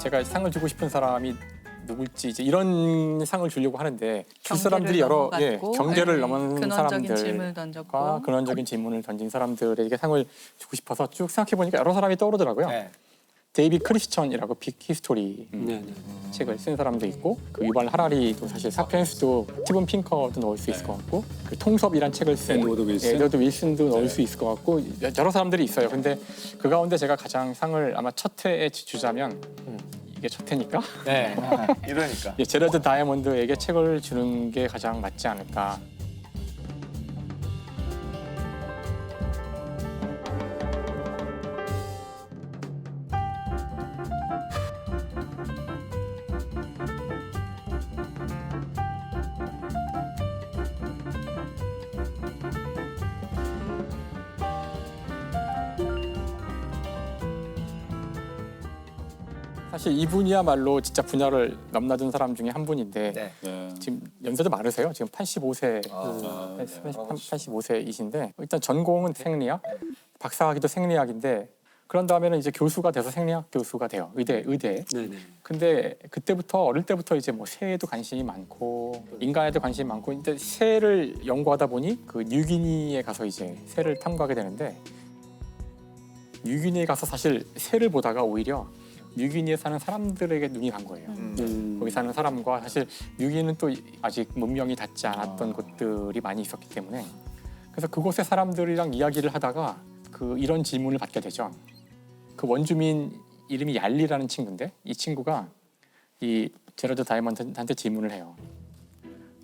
제가 상을 주고 싶은 사람이 누굴지 이제 이런 상을 주려고 하는데 줄 사람들이 경계를 여러 넘어갔고, 경계를 넘은 근원적인 질문을 사람들과 던졌고 근원적인 질문을 던진 사람들에게 상을 주고 싶어서 쭉 생각해 보니까 여러 사람이 떠오르더라고요. 네. 데이비 크리스천이라고 빅 히스토리 네, 네. 책을 쓴 사람도 있고 그 유발 하라리도 사실 사피엔스도 스티븐 핑커도 넣을 수 있을 것 같고 그 통섭이란 책을 쓴 에드워드 윌슨도 넣을 수 있을 것 같고 여러 사람들이 있어요. 근데 그 가운데 제가 가장 상을 아마 첫 회에 주자면 이게 첫 회니까 네. 이러니까. 제러드 다이아몬드에게 책을 주는 게 가장 맞지 않을까. 사실 이분이야말로 진짜 분야를 넘나든 사람 중에 한 분인데 네. 네. 지금 연세도 많으세요. 지금 85세, 85세이신데 일단 전공은 생리학, 박사학위도 생리학인데 그런 다음에는 이제 교수가 돼서 생리학 교수가 돼요. 의대. 네, 네. 근데 그때부터 어릴 때부터 이제 뭐 새에도 관심이 많고 인간에도 관심이 많고 근데 새를 연구하다 보니 그 뉴기니에 가서 이제 새를 탐구하게 되는데 뉴기니에 가서 사실 새를 보다가 오히려 뉴기니에 사는 사람들에게 눈이 간 거예요. 거기 사는 사람과 사실 뉴기니는 또 아직 문명이 닿지 않았던 곳들이 많이 있었기 때문에 그래서 그곳의 사람들이랑 이야기를 하다가 그 이런 질문을 받게 되죠. 그 원주민 이름이 얄리라는 친구인데 이 친구가 이 제러드 다이아몬드한테 질문을 해요.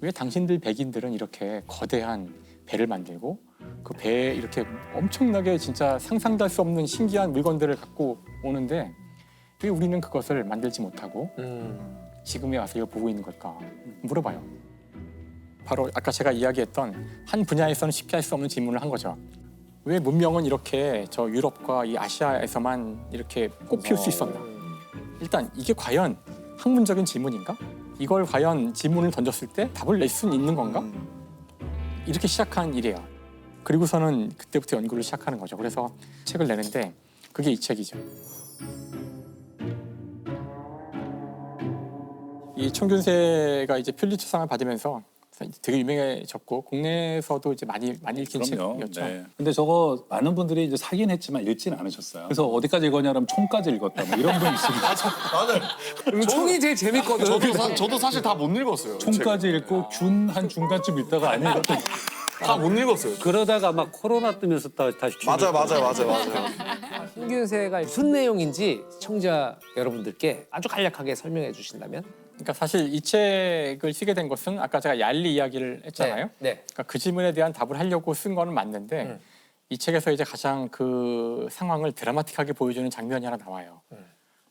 왜 당신들 백인들은 이렇게 거대한 배를 만들고 그 배에 이렇게 엄청나게 진짜 상상도 할 수 없는 신기한 물건들을 갖고 오는데 왜 우리는 그것을 만들지 못하고 지금에 와서 이걸 보고 있는 걸까 물어봐요. 바로 아까 제가 이야기했던 한 분야에서는 쉽게 할 수 없는 질문을 한 거죠. 왜 문명은 이렇게 저 유럽과 이 아시아에서만 이렇게 꽃피울 수 있었나? 일단 이게 과연 학문적인 질문인가? 이걸 과연 질문을 던졌을 때 답을 낼 수 있는 건가? 이렇게 시작한 일이에요. 그리고서는 그때부터 연구를 시작하는 거죠. 그래서 책을 내는데 그게 이 책이죠. 이 총균세가 이제 퓰리처상을 받으면서 되게 유명해졌고 국내에서도 이제 많이 읽힌 그럼요. 책이었죠. 네. 근데 저거 많은 분들이 이제 사긴 했지만 읽지는 않으셨어요. 그래서 어디까지 읽었냐면 총까지 읽었다. 뭐 이런 분 있습니다. 맞아요. 총이 제일 재밌거든. 저도 사실 다 못 읽었어요. 총까지 읽고 균 한 중간쯤 읽다가 안 읽었더니 다 못 읽었어요. 그러다가 막 코로나 뜨면서 다시 맞아요. 총균세가 무슨 내용인지 시청자 여러분들께 아주 간략하게 설명해 주신다면? 그러니까 사실 이 책을 쓰게 된 것은 아까 제가 얄리 이야기를 했잖아요. 네. 그러니까 그 질문에 대한 답을 하려고 쓴 거는 맞는데 이 책에서 이제 가장 그 상황을 드라마틱하게 보여주는 장면이 하나 나와요.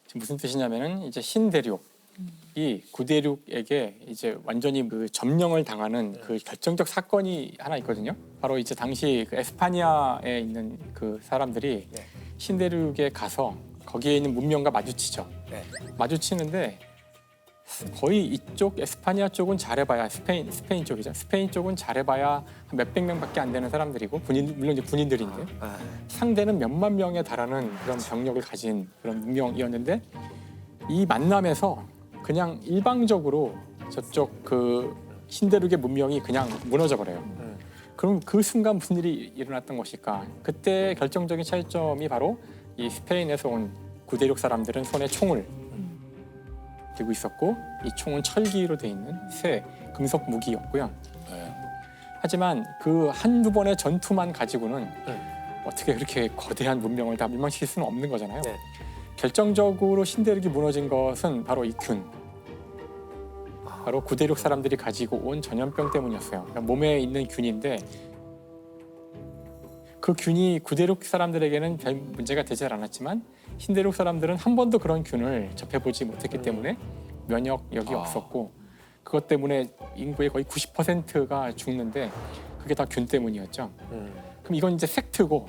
지금 무슨 뜻이냐면은 이제 신대륙이 구대륙에게 이제 완전히 그 점령을 당하는 그 결정적 사건이 하나 있거든요. 바로 이제 당시 그 에스파니아에 있는 그 사람들이 네. 신대륙에 가서 거기에 있는 문명과 마주치죠. 네. 마주치는데 거의 이쪽 에스파니아 쪽은 잘해봐야 스페인 쪽이죠. 스페인 쪽은 잘해봐야 한 몇백 명밖에 안 되는 사람들이고 물론 이제 군인들인데 상대는 몇만 명에 달하는 그런 병력을 가진 그런 문명이었는데 이 만남에서 그냥 일방적으로 저쪽 그 신대륙의 문명이 그냥 무너져 버려요. 그럼 그 순간 무슨 일이 일어났던 것일까? 그때 결정적인 차이점이 바로 이 스페인에서 온 구대륙 사람들은 손에 총을 들고 있었고 이 총은 철기로 돼 있는 새 금속 무기였고요. 하지만 그 한두 번의 전투만 가지고는 어떻게 그렇게 거대한 문명을 다 멸망시킬 수는 없는 거잖아요. 네. 결정적으로 신대륙이 무너진 것은 바로 이 균. 바로 구대륙 사람들이 가지고 온 전염병 때문이었어요. 그러니까 몸에 있는 균인데 그 균이 구대륙 사람들에게는 별 문제가 되지 않았지만 신대륙 사람들은 한 번도 그런 균을 접해보지 못했기 때문에 면역력이 없었고 그것 때문에 인구의 거의 90%가 죽는데 그게 다 균 때문이었죠. 그럼 이건 이제 팩트고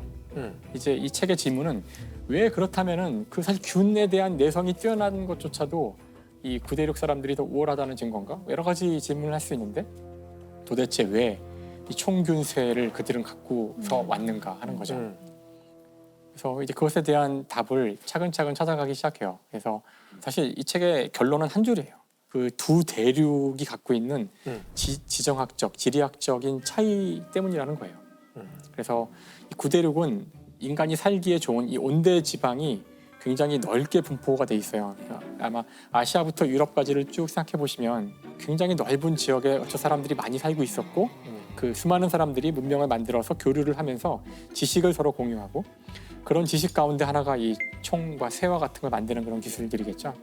이제 이 책의 질문은 왜 그렇다면은 그 사실 균에 대한 내성이 뛰어난 것조차도 이 구대륙 사람들이 더 우월하다는 증거인가? 여러 가지 질문을 할 수 있는데 도대체 왜 이 총균세를 그들은 갖고서 왔는가 하는 거죠. 그래서 이제 그것에 대한 답을 차근차근 찾아가기 시작해요. 그래서 사실 이 책의 결론은 한 줄이에요. 그 두 대륙이 갖고 있는 지정학적, 지리학적인 차이 때문이라는 거예요. 그래서 이 구대륙은 인간이 살기에 좋은 이 온대 지방이 굉장히 넓게 분포가 돼 있어요. 그러니까 아마 아시아부터 유럽까지를 쭉 생각해 보시면 굉장히 넓은 지역에 저 사람들이 많이 살고 있었고 그 수많은 사람들이 문명을 만들어서 교류를 하면서 지식을 서로 공유하고 그런 지식 가운데 하나가 이 총과 쇠와 같은 걸 만드는 그런 기술들이겠죠.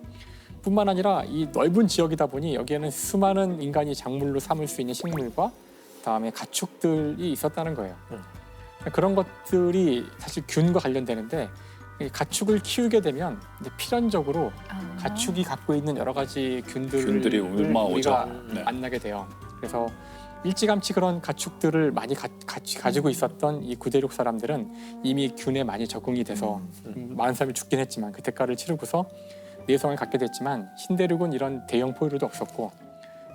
뿐만 아니라 이 넓은 지역이다 보니 여기에는 수많은 인간이 작물로 삼을 수 있는 식물과 그다음에 가축들이 있었다는 거예요. 그런 것들이 사실 균과 관련되는데 이 가축을 키우게 되면 이제 필연적으로 가축이 갖고 있는 여러 가지 균들이 균들이 옮아오죠. 우리가 네. 만나게 돼요. 그래서 일찌감치 그런 가축들을 많이 가지고 있었던 이 구대륙 사람들은 이미 균에 많이 적응이 돼서 많은 사람이 죽긴 했지만 그 대가를 치르고서 내성을 갖게 됐지만 신대륙은 이런 대형 포유류도 없었고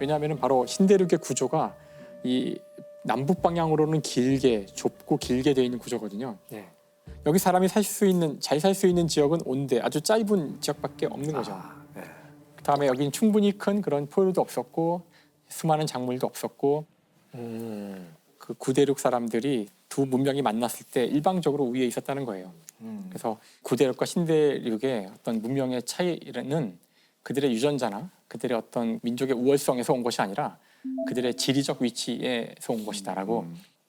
왜냐하면 바로 신대륙의 구조가 이 남북 방향으로는 길게 좁고 길게 되어 있는 구조거든요. 네. 여기 사람이 살 수 있는 잘 살 수 있는 지역은 온대 아주 짧은 지역밖에 없는 거죠. 네. 그다음에 여기는 충분히 큰 그런 포유류도 없었고 수많은 작물도 없었고 그 구대륙 사람들이 두 문명이 만났을 때 일방적으로 위에 있었다는 거예요. 그래서 구대륙과 신대륙의 어떤 문명의 차이는 그들의 유전자나 그들의 어떤 민족의 우월성에서 온 것이 아니라 그들의 지리적 위치에서 온 것이다라고.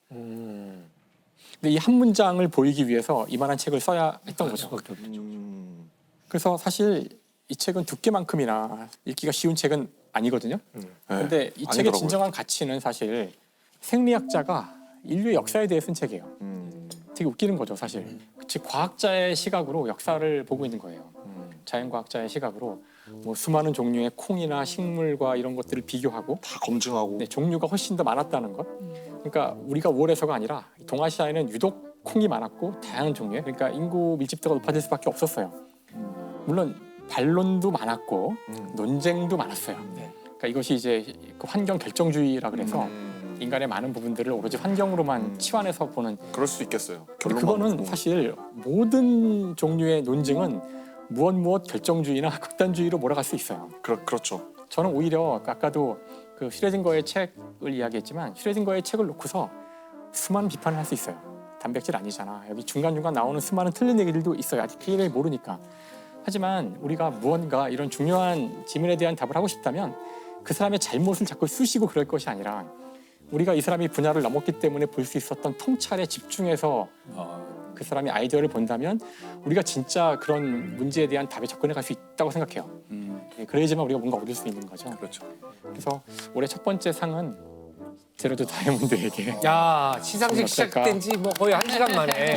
근데 이 한 문장을 보이기 위해서 이만한 책을 써야 했던 거죠. 그래서 사실 이 책은 두께만큼이나 읽기가 쉬운 책은 아니거든요. 근데 이 책의 아니더라고요. 진정한 가치는 사실 생리학자가 인류의 역사에 대해 쓴 책이에요. 되게 웃기는 거죠, 사실. 즉 과학자의 시각으로 역사를 보고 있는 거예요. 자연과학자의 시각으로 뭐 수많은 종류의 콩이나 식물과 이런 것들을 비교하고 다 검증하고. 네, 종류가 훨씬 더 많았다는 것. 그러니까 우리가 우월해서가 아니라 동아시아에는 유독 콩이 많았고 다양한 종류의 그러니까 인구 밀집도가 높아질 수밖에 없었어요. 물론 반론도 많았고 논쟁도 많았어요. 그러니까 이것이 이제 그 환경 결정주의라 그래서 인간의 많은 부분들을 오로지 환경으로만 치환해서 보는. 그럴 수 있겠어요. 근데 결론만 그거는 놓고. 사실 모든 종류의 논증은 무엇 결정주의나 극단주의로 몰아갈 수 있어요. 그렇죠. 저는 오히려 아까도 그 슈레딩거의 책을 이야기했지만 슈레딩거의 책을 놓고서 수많은 비판을 할 수 있어요. 단백질 아니잖아. 여기 중간중간 나오는 수많은 틀린 얘기들도 있어요. 아직 피해를 모르니까. 하지만 우리가 무언가 이런 중요한 질문에 대한 답을 하고 싶다면 그 사람의 잘못을 자꾸 쑤시고 그럴 것이 아니라 우리가 이 사람이 분야를 넘었기 때문에 볼 수 있었던 통찰에 집중해서 그 사람이 아이디어를 본다면 우리가 진짜 그런 문제에 대한 답에 접근해 갈 수 있다고 생각해요. 그래야지만 우리가 뭔가 얻을 수 있는 거죠. 그렇죠. 그래서 올해 첫 번째 상은 제로드 다이아몬드에게 야 시상식 어떨까? 시작된 지 뭐 거의 1시간 만에